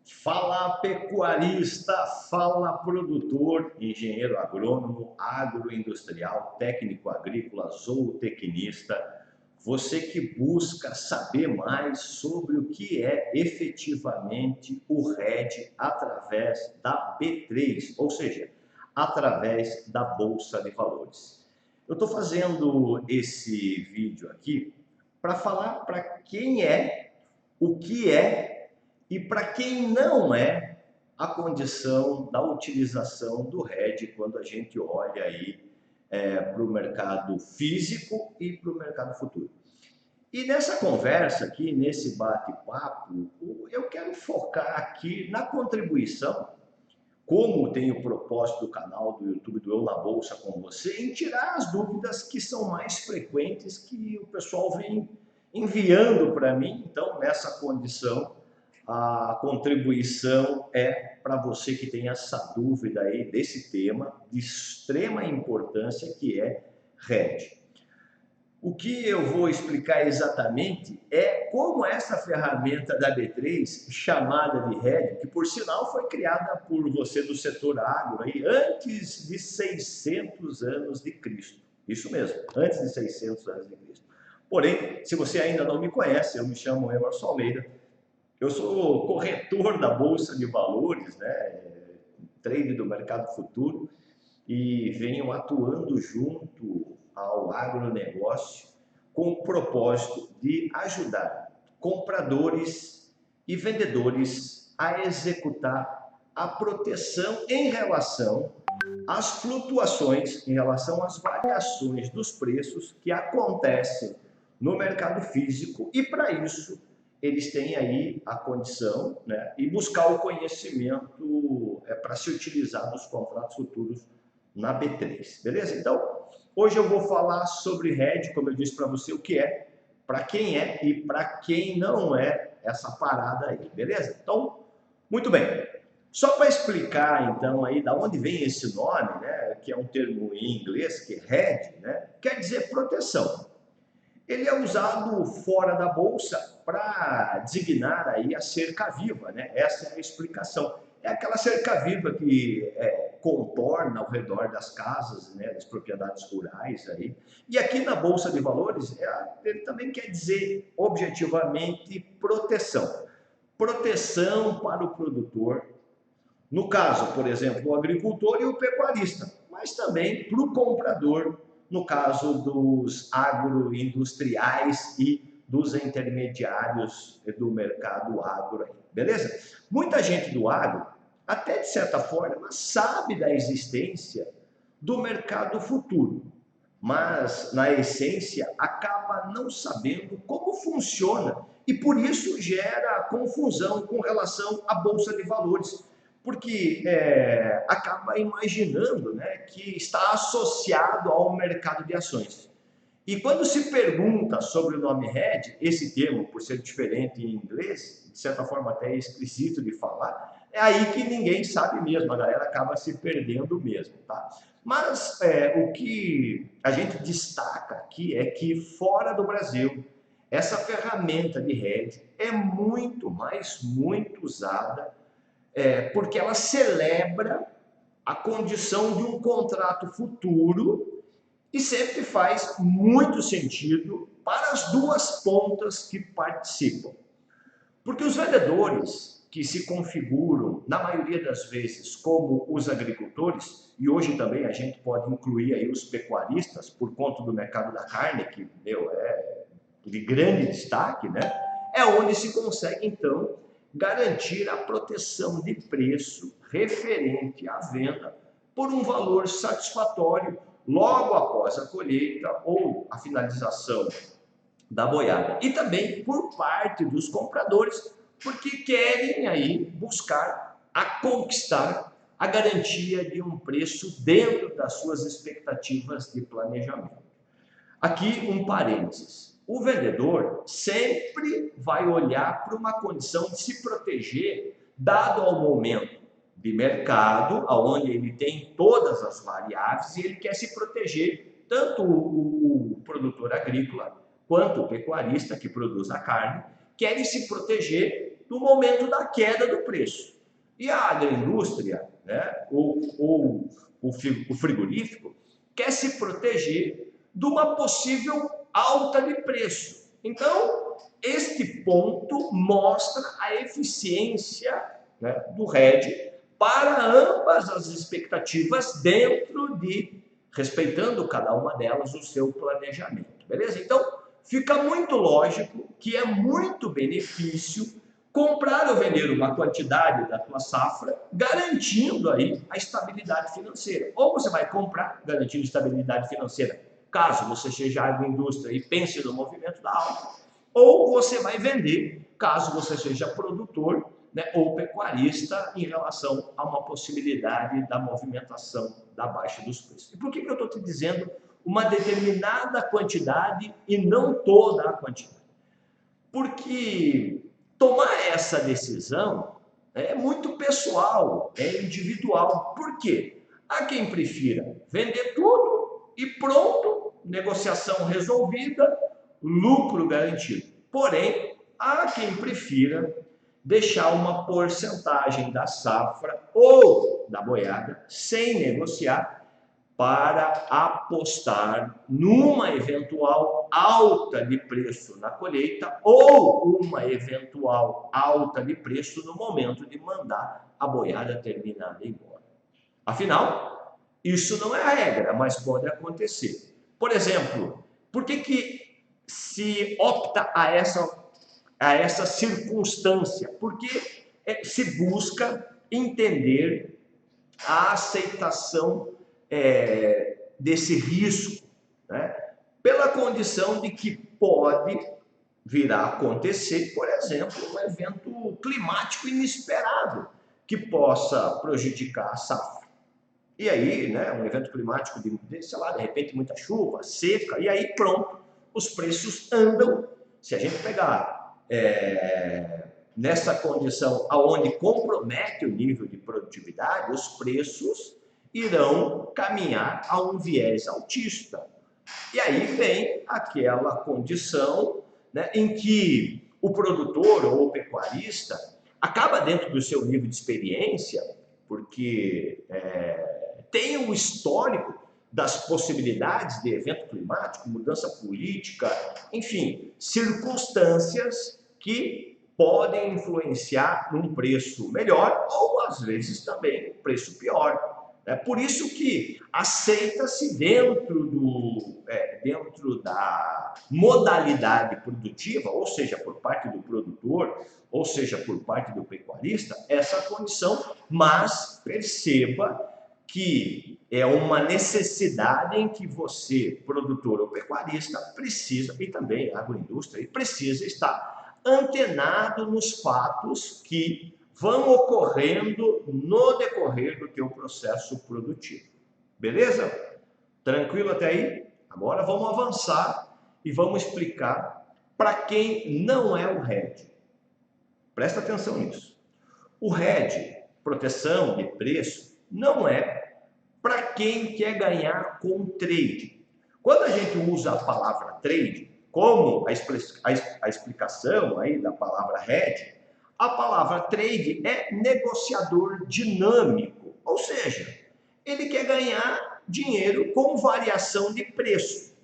Fala pecuarista, fala produtor, engenheiro agrônomo, agroindustrial, técnico agrícola, zootecnista. Você que busca saber mais sobre o que é efetivamente o RED através da B3, ou seja, através da Bolsa de Valores. Eu estou fazendo esse vídeo aqui para falar para quem é, o que é e para quem não é a condição da utilização do RED quando a gente olha aí para o mercado físico e para o mercado futuro. E nessa conversa aqui, nesse bate-papo, eu quero focar aqui na contribuição, como tem o propósito do canal do YouTube do Eu na Bolsa com você, em tirar as dúvidas que são mais frequentes que o pessoal vem enviando para mim. Então, nessa condição, a contribuição é para você que tem essa dúvida aí desse tema de extrema importância que é RED. O que eu vou explicar exatamente é como essa ferramenta da B3, chamada de RED, que por sinal foi criada por você do setor agro aí, antes de 600 anos de Cristo. Isso mesmo, antes de 600 anos de Cristo. Porém, se você ainda não me conhece, eu me chamo Emerson Almeida, eu sou corretor da Bolsa de Valores, né? Trade do mercado futuro, e venho atuando junto ao agronegócio com o propósito de ajudar compradores e vendedores a executar a proteção em relação às flutuações, em relação às variações dos preços que acontecem no mercado físico, e para isso eles têm aí a condição, né, e buscar o conhecimento para se utilizar nos contratos futuros na B3, beleza? Então, hoje eu vou falar sobre RED, como eu disse para você, o que é, para quem é e para quem não é essa parada aí, beleza? Então, muito bem. Só para explicar, então, aí da onde vem esse nome, né, que é um termo em inglês, que é RED, né, quer dizer proteção. Ele é usado fora da bolsa para designar aí a cerca viva, né? Essa é a explicação. É aquela cerca viva que contorna ao redor das casas, né, das propriedades rurais aí. E aqui na Bolsa de Valores, ele também quer dizer objetivamente proteção. Proteção para o produtor, no caso, por exemplo, o agricultor e o pecuarista, mas também para o comprador, no caso dos agroindustriais e dos intermediários do mercado agro, beleza? Muita gente do agro, até de certa forma, sabe da existência do mercado futuro, mas na essência acaba não sabendo como funciona e por isso gera confusão com relação à Bolsa de Valores, porque acaba imaginando, né, que está associado ao mercado de ações. E quando se pergunta sobre o nome RED, esse termo, por ser diferente em inglês, de certa forma até é esquisito de falar, é aí que ninguém sabe mesmo, a galera acaba se perdendo mesmo, tá? Mas o que a gente destaca aqui é que fora do Brasil, essa ferramenta de RED é muito, mas muito usada, porque ela celebra a condição de um contrato futuro e sempre faz muito sentido para as duas pontas que participam. Porque os vendedores que se configuram, na maioria das vezes, como os agricultores, e hoje também a gente pode incluir aí os pecuaristas, por conta do mercado da carne, que é de grande destaque, né? É onde se consegue, então, garantir a proteção de preço referente à venda por um valor satisfatório logo após a colheita ou a finalização da boiada. E também por parte dos compradores, porque querem aí buscar a conquistar a garantia de um preço dentro das suas expectativas de planejamento. Aqui um parênteses. O vendedor sempre vai olhar para uma condição de se proteger, dado ao momento de mercado, onde ele tem todas as variáveis, e ele quer se proteger, tanto o produtor agrícola quanto o pecuarista que produz a carne, querem se proteger do momento da queda do preço. E a agroindústria, né, ou o frigorífico, quer se proteger de uma possível alta de preço. Então, este ponto mostra a eficiência, né, do hedge para ambas as expectativas respeitando cada uma delas o seu planejamento, beleza? Então, fica muito lógico que é muito benefício comprar ou vender uma quantidade da tua safra, garantindo aí a estabilidade financeira. Ou você vai comprar, garantindo estabilidade financeira, caso você seja agroindústria e pense no movimento da alta, ou você vai vender, caso você seja produtor, né, ou pecuarista, em relação a uma possibilidade da movimentação da baixa dos preços. E por que eu estou te dizendo uma determinada quantidade e não toda a quantidade? Porque tomar essa decisão é muito pessoal, é individual. Por quê? Há quem prefira vender tudo e pronto, negociação resolvida, lucro garantido. Porém, há quem prefira deixar uma porcentagem da safra ou da boiada sem negociar para apostar numa eventual alta de preço na colheita ou uma eventual alta de preço no momento de mandar a boiada terminada embora. Afinal, isso não é a regra, mas pode acontecer. Por exemplo, por que se opta a essa circunstância? Porque se busca entender a aceitação desse risco, né? Pela condição de que pode vir a acontecer, por exemplo, um evento climático inesperado que possa prejudicar a safra. E aí, né, um evento climático sei lá, de repente muita chuva, seca, e aí pronto, os preços andam. Se a gente pegar nessa condição aonde compromete o nível de produtividade, os preços irão caminhar a um viés altista. E aí vem aquela condição, né, em que o produtor ou o pecuarista acaba, dentro do seu nível de experiência, porque tem um histórico das possibilidades de evento climático, mudança política, enfim, circunstâncias que podem influenciar num preço melhor ou, às vezes, também um preço pior. É por isso que aceita-se dentro da modalidade produtiva, ou seja, por parte do produtor, ou seja, por parte do pecuarista, essa condição, mas perceba que é uma necessidade em que você, produtor ou pecuarista, precisa, e também agroindústria, precisa estar antenado nos fatos que vão ocorrendo no decorrer do teu processo produtivo. Beleza? Tranquilo até aí? Agora vamos avançar e vamos explicar para quem não é o hedge. Presta atenção nisso. O hedge, proteção de preço, não é para quem quer ganhar com trade. Quando a gente usa a palavra trade, como a explicação aí da palavra hedge, a palavra trade é negociador dinâmico, ou seja, ele quer ganhar dinheiro com variação de preço.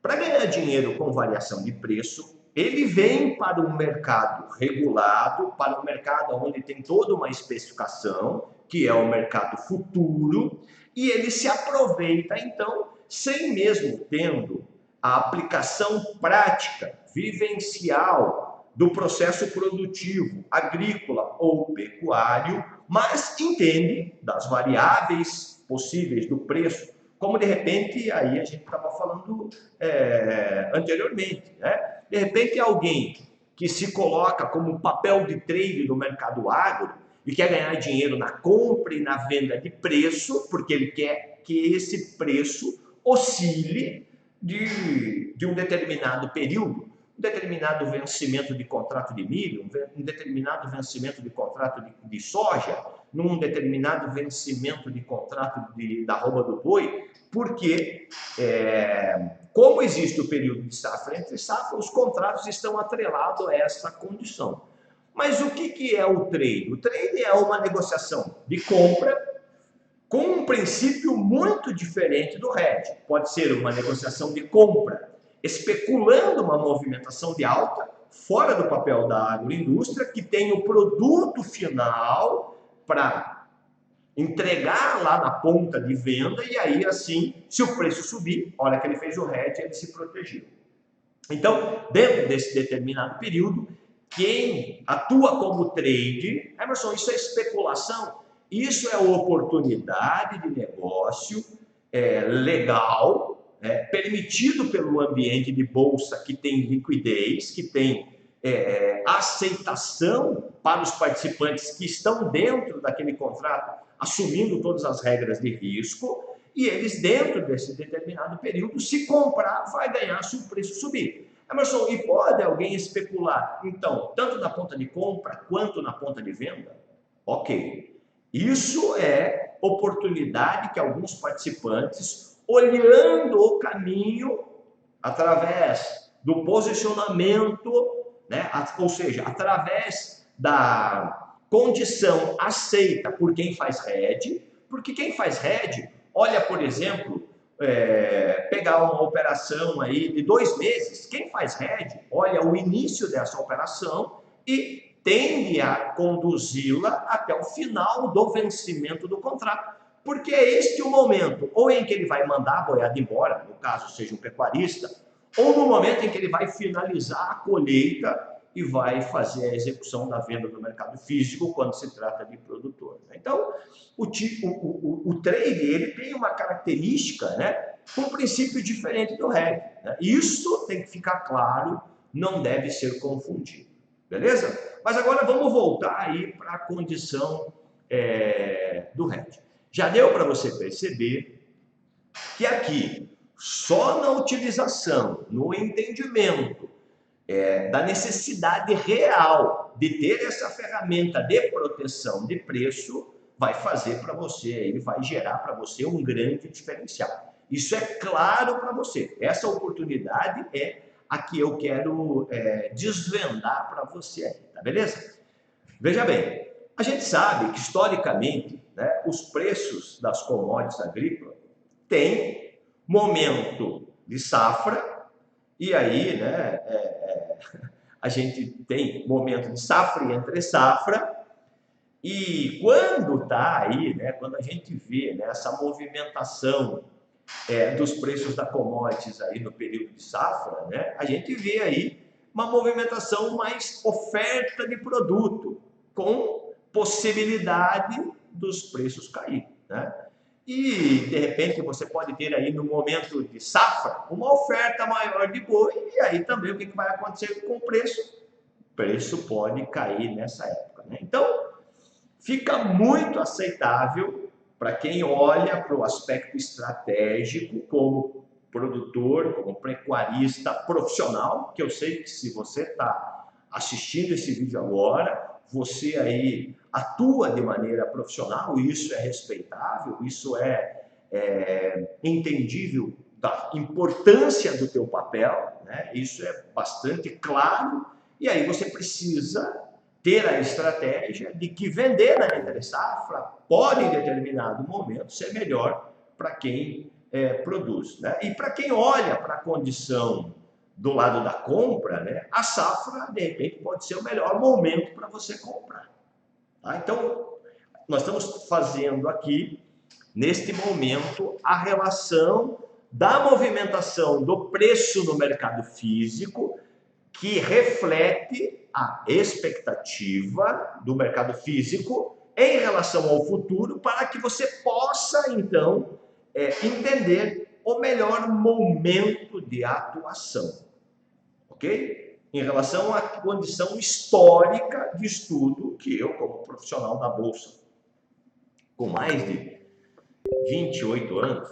Para ganhar dinheiro com variação de preço, ele vem para um mercado regulado, para um mercado onde tem toda uma especificação, que é o mercado futuro, e ele se aproveita, então, sem mesmo tendo a aplicação prática, vivencial, do processo produtivo, agrícola ou pecuário, mas entende das variáveis possíveis do preço, como de repente, aí a gente estava falando anteriormente, né? De repente alguém que se coloca como papel de trade no mercado agro e quer ganhar dinheiro na compra e na venda de preço, porque ele quer que esse preço oscile de um determinado período, um determinado vencimento de contrato de milho, um determinado vencimento de contrato de soja, num determinado vencimento de contrato da arroba do boi, porque como existe o período de safra entre safra, os contratos estão atrelados a essa condição. Mas o que é o trade? O trade é uma negociação de compra com um princípio muito diferente do hedge. Pode ser uma negociação de compra especulando uma movimentação de alta fora do papel da agroindústria, que tem o produto final para entregar lá na ponta de venda, e aí assim, se o preço subir, olha que ele fez o hedge, ele se protegeu. Então, dentro desse determinado período, quem atua como trade, Emerson, isso é especulação, isso é oportunidade de negócio legal, permitido pelo ambiente de bolsa que tem liquidez, que tem aceitação para os participantes que estão dentro daquele contrato, assumindo todas as regras de risco, e eles, dentro desse determinado período, se comprar, vai ganhar se o preço subir. Emerson, e pode alguém especular, então, tanto na ponta de compra quanto na ponta de venda? Ok. Isso é oportunidade que alguns participantes, olhando o caminho através do posicionamento, né? Ou seja, através da condição aceita por quem faz hedge, porque quem faz hedge, olha, por exemplo, pegar uma operação aí de 2 meses, quem faz hedge, olha o início dessa operação e tende a conduzi-la até o final do vencimento do contrato, porque é este o momento, ou em que ele vai mandar a boiada embora, no caso seja um pecuarista, ou no momento em que ele vai finalizar a colheita e vai fazer a execução da venda no mercado físico quando se trata de produtor. Então, o trade ele tem uma característica, né, com um princípio diferente do hedge. Né? Isso tem que ficar claro, não deve ser confundido. Beleza? Mas agora vamos voltar aí para a condição do hedge. Já deu para você perceber que aqui, só na utilização, no entendimento da necessidade real de ter essa ferramenta de proteção de preço, vai fazer para você, ele vai gerar para você um grande diferencial. Isso é claro para você. Essa oportunidade é a que eu quero desvendar para você aí, tá beleza? Veja bem, a gente sabe que historicamente, né, os preços das commodities agrícolas têm momento de safra, e aí, né, a gente tem momento de safra e entre safra, e quando está aí, né, quando a gente vê, né, essa movimentação dos preços da commodities aí no período de safra, né, a gente vê aí uma movimentação mais oferta de produto, com possibilidade dos preços cair, né? E, de repente, você pode ter aí no momento de safra uma oferta maior de boi, e aí também o que vai acontecer com o preço? O preço pode cair nessa época, né? Então, fica muito aceitável para quem olha para o aspecto estratégico como produtor, como pecuarista profissional, que eu sei que se você está assistindo esse vídeo agora, você aí atua de maneira profissional, isso é respeitável, isso é entendível da importância do teu papel, né? Isso é bastante claro, e aí você precisa ter a estratégia de que vender na entre safra pode, em determinado momento, ser melhor para quem produz. Né? E para quem olha para a condição do lado da compra, né, a safra, de repente, pode ser o melhor momento para você comprar. Tá? Então, nós estamos fazendo aqui, neste momento, a relação da movimentação do preço no mercado físico, que reflete a expectativa do mercado físico em relação ao futuro, para que você possa, então, entender o melhor momento de atuação, ok? Em relação à condição histórica de estudo que eu, como profissional da Bolsa, com mais de 28 anos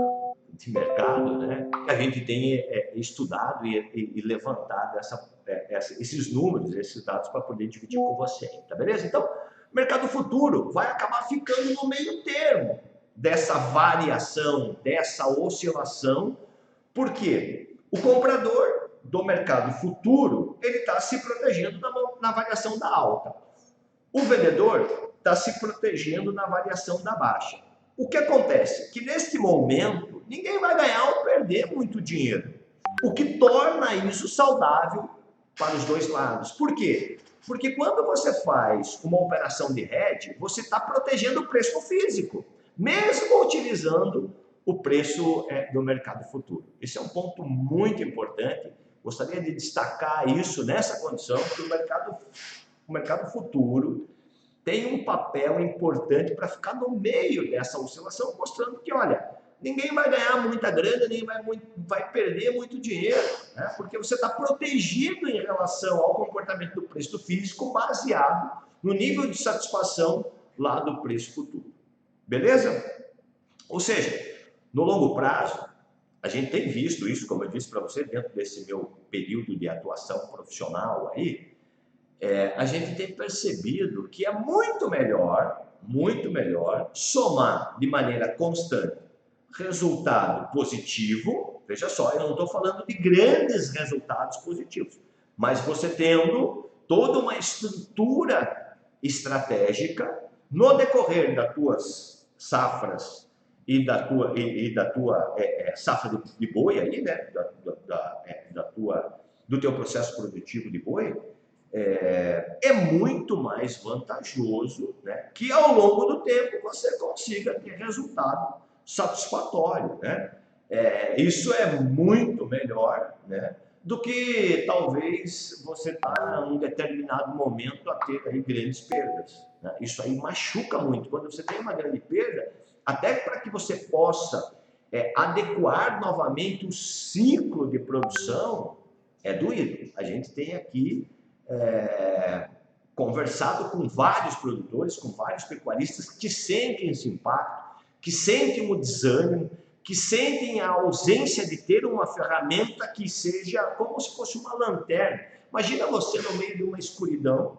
de mercado, né, a gente tem estudado e levantado esses números, esses dados para poder dividir com você, tá beleza? Então, o mercado futuro vai acabar ficando no meio termo dessa variação, dessa oscilação, porque o comprador do mercado futuro, ele está se protegendo na variação da alta. O vendedor está se protegendo na variação da baixa. O que acontece? Que neste momento, ninguém vai ganhar ou perder muito dinheiro, o que torna isso saudável para os dois lados. Por quê? Porque quando você faz uma operação de hedge, você está protegendo o preço físico, mesmo utilizando o preço do mercado futuro. Esse é um ponto muito importante. Gostaria de destacar isso nessa condição, que o mercado futuro tem um papel importante para ficar no meio dessa oscilação, mostrando que, olha, ninguém vai ganhar muita grana, nem vai perder muito dinheiro, né? Porque você está protegido em relação ao comportamento do preço físico baseado no nível de satisfação lá do preço futuro. Beleza? Ou seja, no longo prazo, a gente tem visto isso, como eu disse para você, dentro desse meu período de atuação profissional aí, a gente tem percebido que é muito melhor somar de maneira constante resultado positivo. Veja só, eu não estou falando de grandes resultados positivos, mas você tendo toda uma estrutura estratégica no decorrer das tuas safras e da tua safra de boi aí, né, do teu processo produtivo de boi, é muito mais vantajoso, né, que ao longo do tempo você consiga ter resultado satisfatório, né? Isso é muito melhor, né, do que talvez você está em um determinado momento a ter aí grandes perdas, né? Isso aí machuca muito. Quando você tem uma grande perda, até para que você possa adequar novamente o ciclo de produção, é doído. A gente tem aqui conversado com vários produtores, com vários pecuaristas que sentem esse impacto, que sentem o desânimo, que sentem a ausência de ter uma ferramenta que seja como se fosse uma lanterna. Imagina você no meio de uma escuridão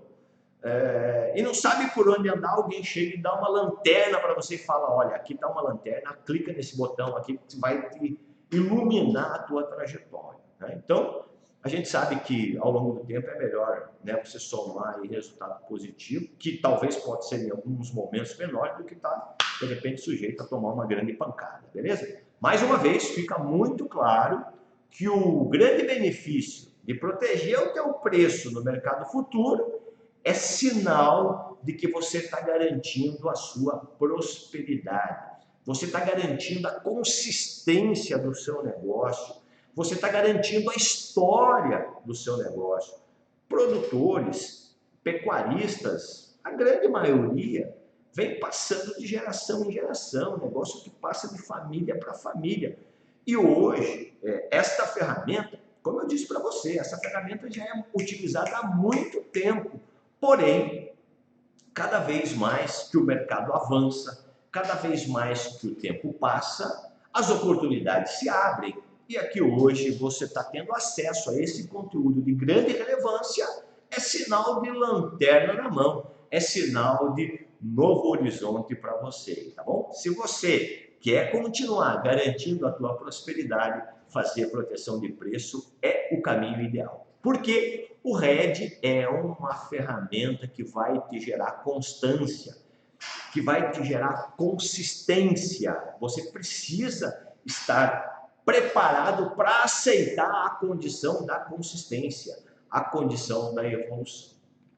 e não sabe por onde andar, alguém chega e dá uma lanterna para você e fala, olha, aqui está uma lanterna, clica nesse botão aqui que vai te iluminar a tua trajetória, né? Então, a gente sabe que ao longo do tempo é melhor, né, você somar aí resultado positivo, que talvez pode ser em alguns momentos menor do que estar, de repente, sujeito a tomar uma grande pancada, beleza? Mais uma vez, fica muito claro que o grande benefício de proteger o teu preço no mercado futuro é sinal de que você está garantindo a sua prosperidade, você está garantindo a consistência do seu negócio, você está garantindo a história do seu negócio. Produtores, pecuaristas, a grande maioria vem passando de geração em geração, negócio que passa de família para família. E hoje, esta ferramenta, como eu disse para você, essa ferramenta já é utilizada há muito tempo. Porém, cada vez mais que o mercado avança, cada vez mais que o tempo passa, as oportunidades se abrem. E aqui hoje você está tendo acesso a esse conteúdo de grande relevância, é sinal de lanterna na mão, é sinal de novo horizonte para você, tá bom? Se você quer continuar garantindo a tua prosperidade, fazer proteção de preço é o caminho ideal. Porque o RED é uma ferramenta que vai te gerar constância, que vai te gerar consistência. Você precisa estar preparado para aceitar a condição da consistência, a condição da evolução.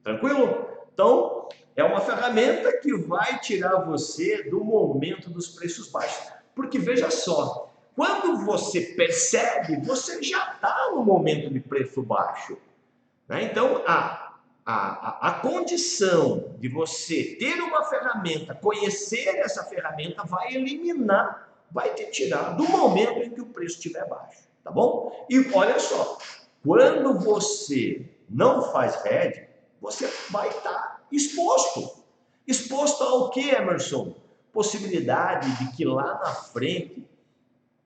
Tranquilo? Então, é uma ferramenta que vai tirar você do momento dos preços baixos. Porque veja só, quando você percebe, você já está no momento de preço baixo, né? Então, a condição de você ter uma ferramenta, conhecer essa ferramenta, vai eliminar, vai te tirar do momento em que o preço estiver baixo, tá bom? E olha só, quando você não faz hedge, você vai estar exposto. Exposto ao que, Emerson? Possibilidade de que lá na frente,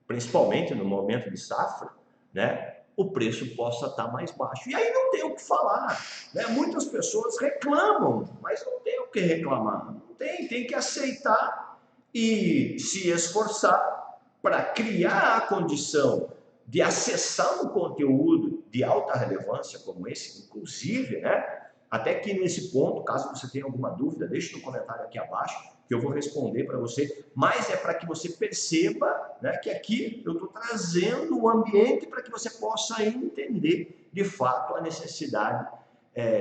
principalmente no momento de safra, né, o preço possa estar mais baixo. E aí não tem o que falar, né? Muitas pessoas reclamam, mas não tem o que reclamar. Não tem que aceitar e se esforçar para criar a condição de acessar um conteúdo de alta relevância como esse, inclusive, né, Até que nesse ponto, caso você tenha alguma dúvida, deixe no comentário aqui abaixo, que eu vou responder para você, mas é para que você perceba, né, que aqui eu estou trazendo o ambiente para que você possa entender, de fato, a necessidade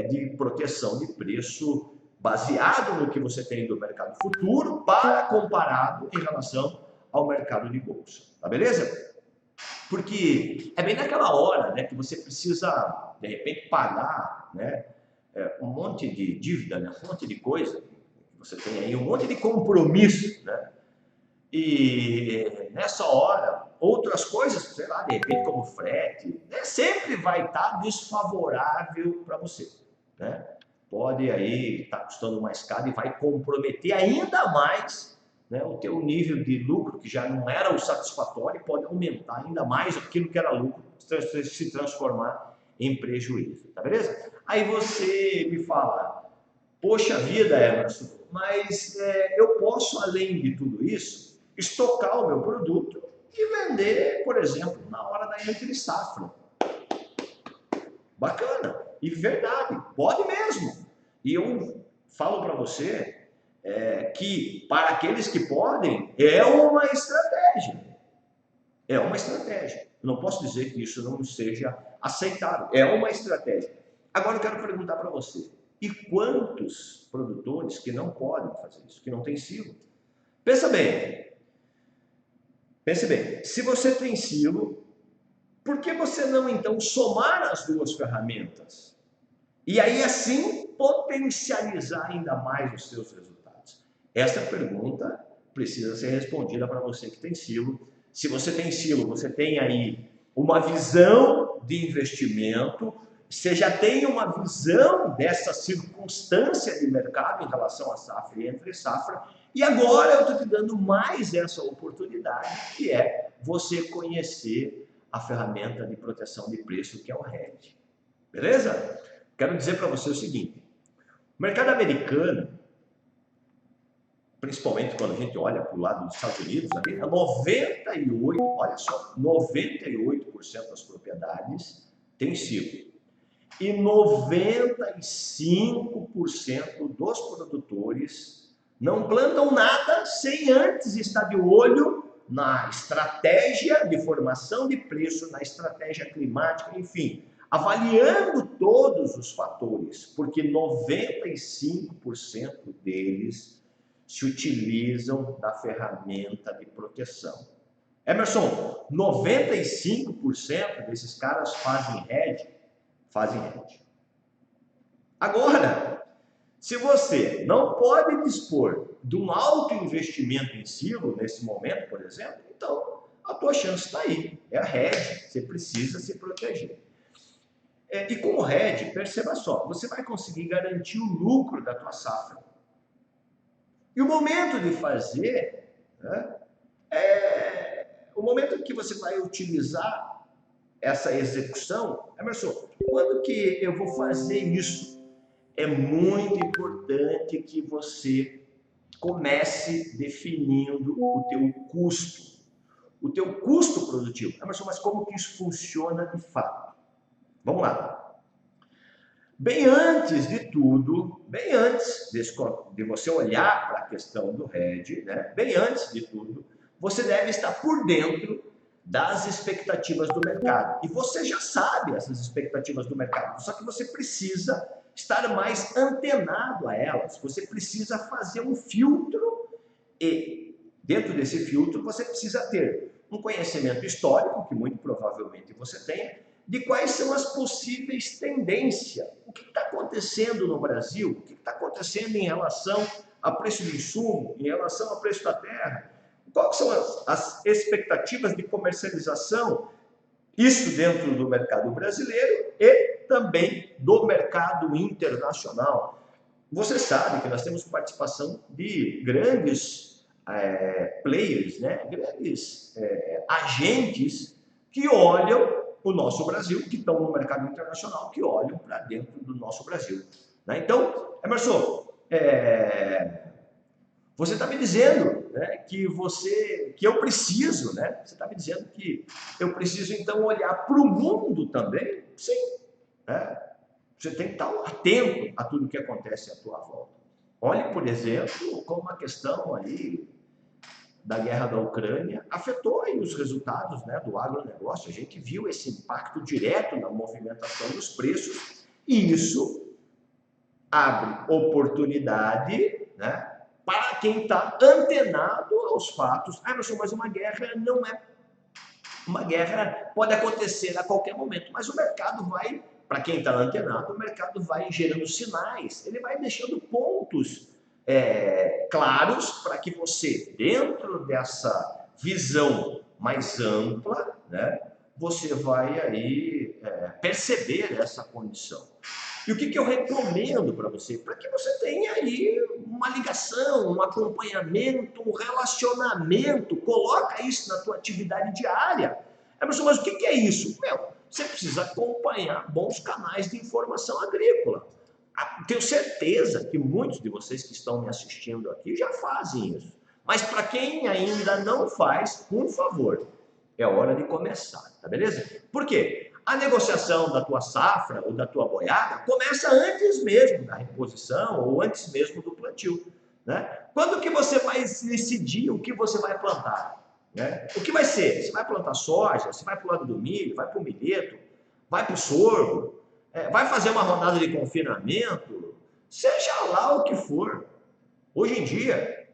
de proteção de preço baseado no que você tem do mercado futuro para comparado em relação ao mercado de bolsa, tá beleza? Porque é bem naquela hora, né, que você precisa, de repente, pagar, né, um monte de dívida, né, um monte de coisa, você tem aí um monte de compromisso, né? E nessa hora, outras coisas, sei lá, de repente como frete, né, sempre vai estar desfavorável para você, né? Pode aí estar custando mais caro e vai comprometer ainda mais, né, o teu nível de lucro, que já não era o satisfatório, pode aumentar ainda mais aquilo que era lucro, se transformar em prejuízo, tá beleza? Aí você me fala, poxa vida, Emerson, mas eu posso, além de tudo isso, estocar o meu produto e vender, por exemplo, na hora da entre safra. Bacana, e verdade, pode mesmo. E eu falo para você que para aqueles que podem, é uma estratégia. É uma estratégia. Eu não posso dizer que isso não seja aceitável. É uma estratégia. Agora eu quero perguntar para você, e quantos produtores que não podem fazer isso, que não têm silo? Pensa bem. Pense bem. Se você tem silo, por que você não então somar as duas ferramentas? E aí assim potencializar ainda mais os seus resultados? Essa pergunta precisa ser respondida para você que tem silo. Se você tem silo, você tem aí uma visão de investimento, você já tem uma visão dessa circunstância de mercado em relação a safra e entre safra, e agora eu estou te dando mais essa oportunidade, que é você conhecer a ferramenta de proteção de preço, que é o hedge. Beleza? Quero dizer para você o seguinte, o mercado americano, principalmente quando a gente olha para o lado dos Estados Unidos, ali, 98, olha só, 98% das propriedades têm silo. E 95% dos produtores não plantam nada sem antes estar de olho na estratégia de formação de preço, na estratégia climática, enfim, avaliando todos os fatores, porque 95% deles se utilizam da ferramenta de proteção. Emerson, 95% desses caras fazem hedge? Fazem hedge. Agora, se você não pode dispor de um alto investimento em silo nesse momento, por exemplo, então a tua chance está aí, é a hedge, você precisa se proteger. E com o hedge, perceba só, você vai conseguir garantir o lucro da tua safra. E o momento de fazer, né, o momento que você vai utilizar essa execução, Emerson, quando que eu vou fazer isso? É muito importante que você comece definindo o teu custo produtivo. Emerson, mas como que isso funciona de fato? Vamos lá. Bem antes de tudo, bem antes de você olhar para a questão do hedge, né? Bem antes de tudo, você deve estar por dentro das expectativas do mercado. E você já sabe essas expectativas do mercado, só que você precisa estar mais antenado a elas. Você precisa fazer um filtro e, dentro desse filtro, você precisa ter um conhecimento histórico, que muito provavelmente você tenha, de quais são as possíveis tendências. O que está acontecendo no Brasil? O que está acontecendo em relação a preço de insumo, em relação a preço da terra? Quais são as expectativas de comercialização? Isso dentro do mercado brasileiro e também do mercado internacional. Você sabe que nós temos participação de grandes players, né? Grandes agentes que olham o nosso Brasil, que estão no mercado internacional, que olham para dentro do nosso Brasil. Né? Então, Emerson, você está me dizendo, né, que eu preciso, né? Você está me dizendo que eu preciso então olhar para o mundo também? Sim. Né? Você tem que estar atento a tudo que acontece à tua volta. Olhe, por exemplo, como a questão aí da guerra da Ucrânia afetou aí os resultados, né, do agronegócio. A gente viu esse impacto direto na movimentação dos preços e isso abre oportunidade, né, para quem está antenado aos fatos. Ah, mas uma guerra não é uma guerra, pode acontecer a qualquer momento, mas o mercado vai, para quem está antenado, o mercado vai gerando sinais, ele vai deixando pontos claros para que você, dentro dessa visão mais ampla, né, você vai aí perceber essa condição. E o que eu recomendo para você? Para que você tenha aí uma ligação, um acompanhamento, um relacionamento, coloca isso na tua atividade diária. Mas o que é isso? Você precisa acompanhar bons canais de informação agrícola. Tenho certeza que muitos de vocês que estão me assistindo aqui já fazem isso. Mas para quem ainda não faz, por favor, é hora de começar, tá beleza? Por quê? A negociação da tua safra ou da tua boiada começa antes mesmo da reposição ou antes mesmo do plantio, né? Quando que você vai decidir o que você vai plantar? Né? O que vai ser? Você vai plantar soja? Você vai para o lado do milho? Vai para o milheto? Vai para o sorgo? Vai fazer uma rodada de confinamento? Seja lá o que for. Hoje em dia,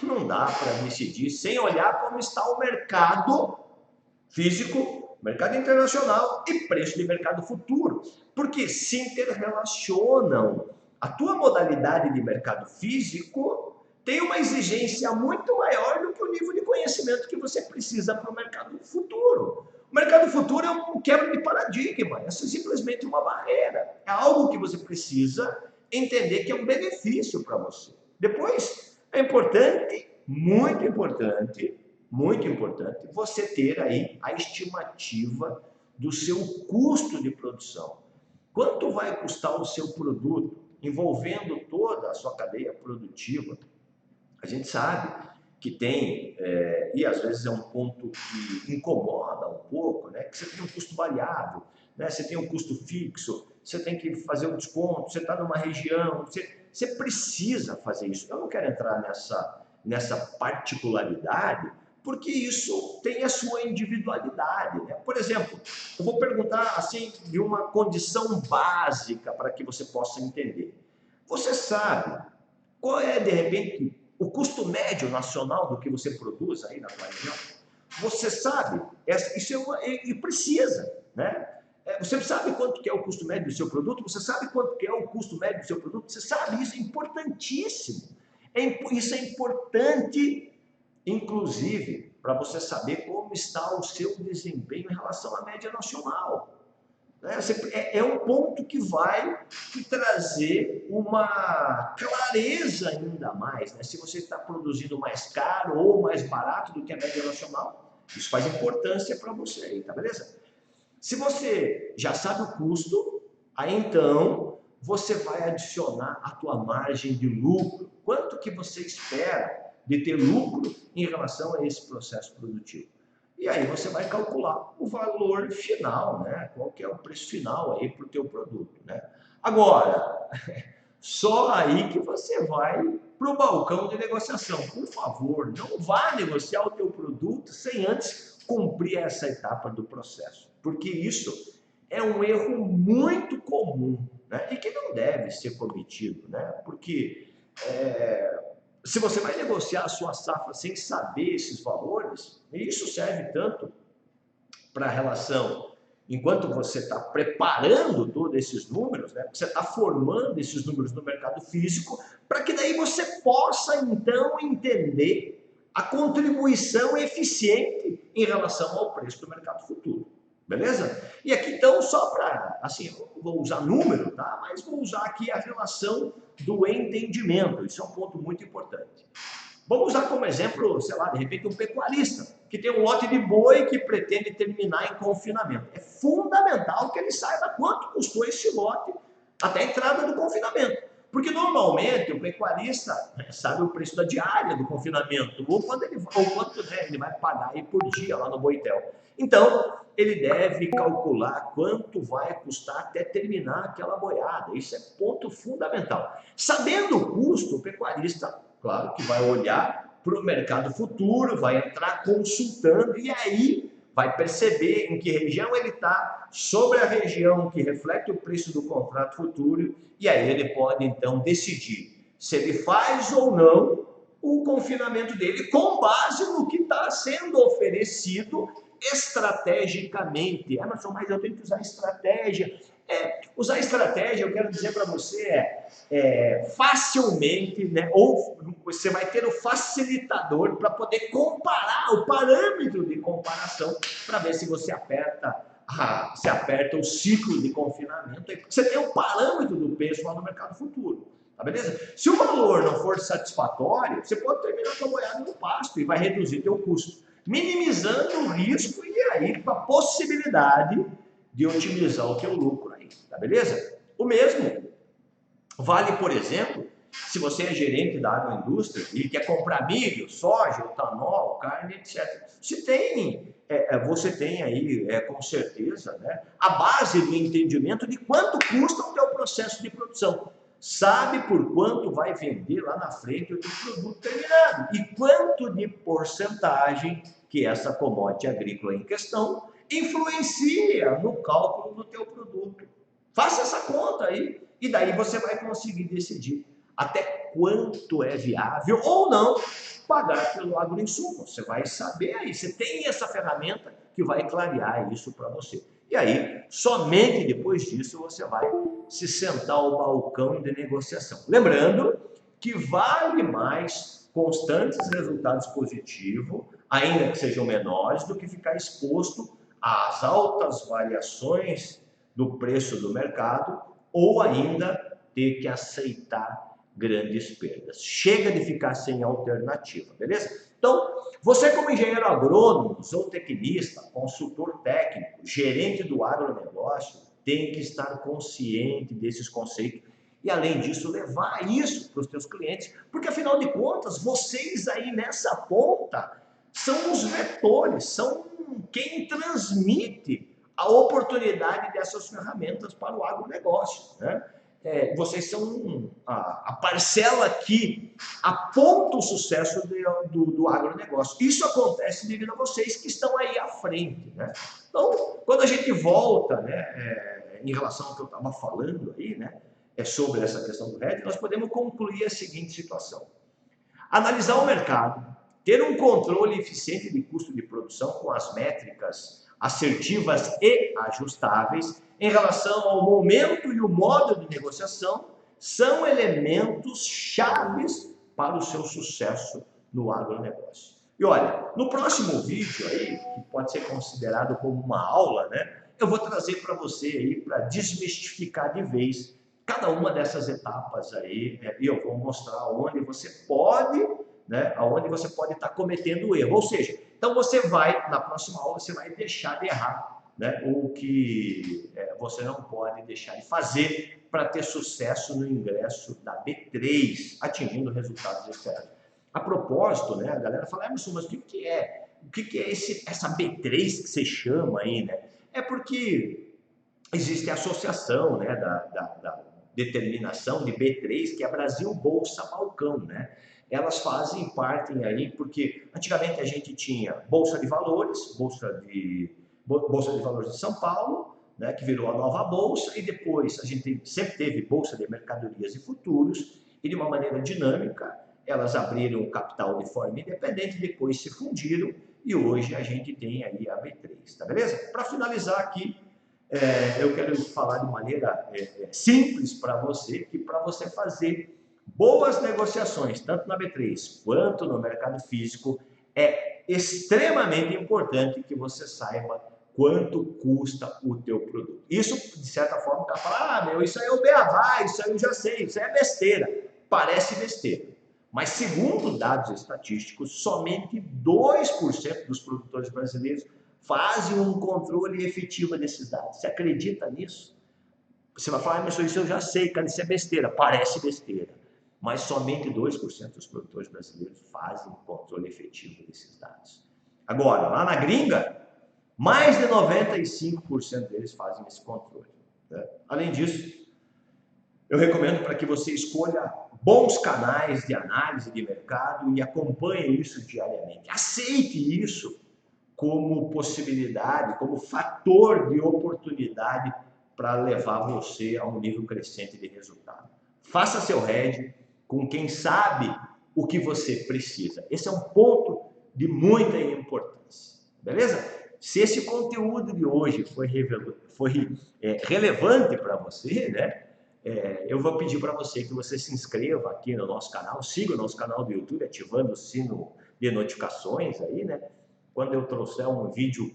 não dá para decidir sem olhar como está o mercado físico, mercado internacional e preço de mercado futuro, porque se interrelacionam. A tua modalidade de mercado físico tem uma exigência muito maior do que o nível de conhecimento que você precisa para o mercado futuro. O mercado futuro é um quebra de paradigma, é simplesmente uma barreira, é algo que você precisa entender que é um benefício para você. Depois, é importante, muito importante, você ter aí a estimativa do seu custo de produção. Quanto vai custar o seu produto, envolvendo toda a sua cadeia produtiva? A gente sabe que tem, e às vezes é um ponto que incomoda um pouco, né? Que você tem um custo variável, né? Você tem um custo fixo, você tem que fazer um desconto, você está numa região, você precisa fazer isso. Eu não quero entrar nessa particularidade, porque isso tem a sua individualidade, né? Por exemplo, eu vou perguntar assim de uma condição básica para que você possa entender. Você sabe qual é, de repente, o custo médio nacional do que você produz aí na tua região? Você sabe, isso e precisa, né? Você sabe quanto que é o custo médio do seu produto? Você sabe quanto que é o custo médio do seu produto? Você sabe, isso é importantíssimo. Isso é importante, inclusive, para você saber como está o seu desempenho em relação à média nacional. É um ponto que vai te trazer uma clareza ainda mais, né? Se você está produzindo mais caro ou mais barato do que a média nacional, isso faz importância para você aí, tá beleza? Se você já sabe o custo, aí então você vai adicionar a tua margem de lucro. Quanto que você espera de ter lucro em relação a esse processo produtivo? E aí você vai calcular o valor final, né? Qual que é o preço final aí para o teu produto, né? Agora, só aí que você vai para o balcão de negociação. Por favor, não vá negociar o teu produto sem antes cumprir essa etapa do processo, porque isso é um erro muito comum, né? E que não deve ser cometido, né? Porque se você vai negociar a sua safra sem saber esses valores, e isso serve tanto para a relação, enquanto você está preparando todos esses números, né? Você está formando esses números no mercado físico, para que daí você possa, então, entender a contribuição eficiente em relação ao preço do mercado futuro. Beleza? E aqui, então, só para, assim, eu vou usar número, tá? Mas vou usar aqui a relação do entendimento. Isso é um ponto muito importante. Vamos usar como exemplo, sei lá, de repente um pecuarista, que tem um lote de boi que pretende terminar em confinamento. É fundamental que ele saiba quanto custou esse lote até a entrada do confinamento. Porque normalmente o pecuarista sabe o preço da diária do confinamento, ou quanto, né, ele vai pagar aí por dia lá no Boitel. Então, ele deve calcular quanto vai custar até terminar aquela boiada. Isso é ponto fundamental. Sabendo o custo, o pecuarista, claro que vai olhar para o mercado futuro, vai entrar consultando e aí vai perceber em que região ele está, sobre a região que reflete o preço do contrato futuro, e aí ele pode então decidir se ele faz ou não o confinamento dele com base no que está sendo oferecido estrategicamente. Emerson, mas eu tenho que usar estratégia. Usar estratégia, eu quero dizer para você, facilmente, né? Ou você vai ter o facilitador para poder comparar, o parâmetro de comparação, para ver se você aperta o ciclo de confinamento. Você tem o parâmetro do preço lá no mercado futuro. Tá, beleza? Se o valor não for satisfatório, você pode terminar com a boiada no pasto e vai reduzir teu custo, minimizando o risco e aí com a possibilidade de otimizar o teu lucro aí, tá beleza? O mesmo vale, por exemplo, se você é gerente da agroindústria e quer comprar milho, soja, etanol, carne, etc. Você tem aí, com certeza, né, a base do entendimento de quanto custa o teu processo de produção. Sabe por quanto vai vender lá na frente o teu produto terminado e quanto de porcentagem que essa commodity agrícola em questão influencia no cálculo do teu produto. Faça essa conta aí e daí você vai conseguir decidir até quanto é viável ou não pagar pelo agroinsumo. Você vai saber aí, você tem essa ferramenta que vai clarear isso para você. E aí, somente depois disso, você vai se sentar ao balcão de negociação. Lembrando que vale mais constantes resultados positivos, ainda que sejam menores, do que ficar exposto às altas variações do preço do mercado ou ainda ter que aceitar grandes perdas. Chega de ficar sem alternativa, beleza? Então, você como engenheiro agrônomo, zootecnista, consultor técnico, gerente do agronegócio, tem que estar consciente desses conceitos e, além disso, levar isso para os teus clientes, porque, afinal de contas, vocês aí nessa ponta são os vetores, são quem transmite a oportunidade dessas ferramentas para o agronegócio, né? Vocês são a parcela que aponta o sucesso do agronegócio. Isso acontece devido a vocês que estão aí à frente, né? Então, quando a gente volta, né, em relação ao que eu estava falando aí, né, sobre essa questão do hedge, nós podemos concluir a seguinte situação. Analisar o mercado, ter um controle eficiente de custo de produção com as métricas assertivas e ajustáveis em relação ao momento e o modo de negociação são elementos chaves para o seu sucesso no agronegócio. E olha, no próximo vídeo aí, que pode ser considerado como uma aula, né, eu vou trazer para você aí para desmistificar de vez cada uma dessas etapas aí, e eu vou mostrar onde você pode, né, aonde você pode estar cometendo erro. Ou seja, então você vai, na próxima aula, você vai deixar de errar, né, o que você não pode deixar de fazer para ter sucesso no ingresso da B3, atingindo resultados esperados. A propósito, né, a galera fala, Emerson, mas o que é essa B3 que você chama aí, né? É porque existe a associação, né, da determinação de B3, que é Brasil Bolsa Balcão, né? Elas fazem parte aí, porque antigamente a gente tinha Bolsa de Valores, Bolsa de Valores de São Paulo, né, que virou a nova Bolsa, e depois a gente sempre teve Bolsa de Mercadorias e Futuros, e de uma maneira dinâmica, elas abriram o capital de forma independente, depois se fundiram, e hoje a gente tem aí a B3, tá beleza? Para finalizar aqui, eu quero falar de maneira simples para você, que para você fazer boas negociações, tanto na B3 quanto no mercado físico, é extremamente importante que você saiba quanto custa o teu produto. Isso, de certa forma, o cara fala, isso aí é o beabá, isso aí eu já sei, isso aí é besteira. Parece besteira. Mas, segundo dados estatísticos, somente 2% dos produtores brasileiros fazem um controle efetivo desses dados. Você acredita nisso? Você vai falar, mas isso eu já sei, cara, isso é besteira. Parece besteira. Mas somente 2% dos produtores brasileiros fazem controle efetivo desses dados. Agora, lá na gringa, mais de 95% deles fazem esse controle. Né? Além disso, eu recomendo para que você escolha bons canais de análise de mercado e acompanhe isso diariamente. Aceite isso como possibilidade, como fator de oportunidade para levar você a um nível crescente de resultado. Faça seu hedge com quem sabe o que você precisa. Esse é um ponto de muita importância, beleza? Se esse conteúdo de hoje foi relevante para você, né? Eu vou pedir para você que você se inscreva aqui no nosso canal, siga o nosso canal do YouTube, ativando o sino de notificações aí, né? Quando eu trouxer um vídeo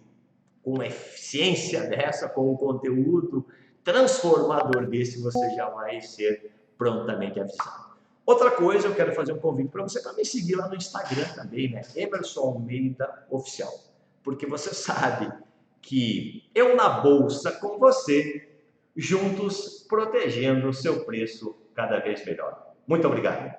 com eficiência dessa, com um conteúdo transformador desse, você já vai ser prontamente avisado. Outra coisa, eu quero fazer um convite para você me seguir lá no Instagram também, né? Emerson Almeida Oficial. Porque você sabe que eu na bolsa com você, juntos protegendo o seu preço cada vez melhor. Muito obrigado.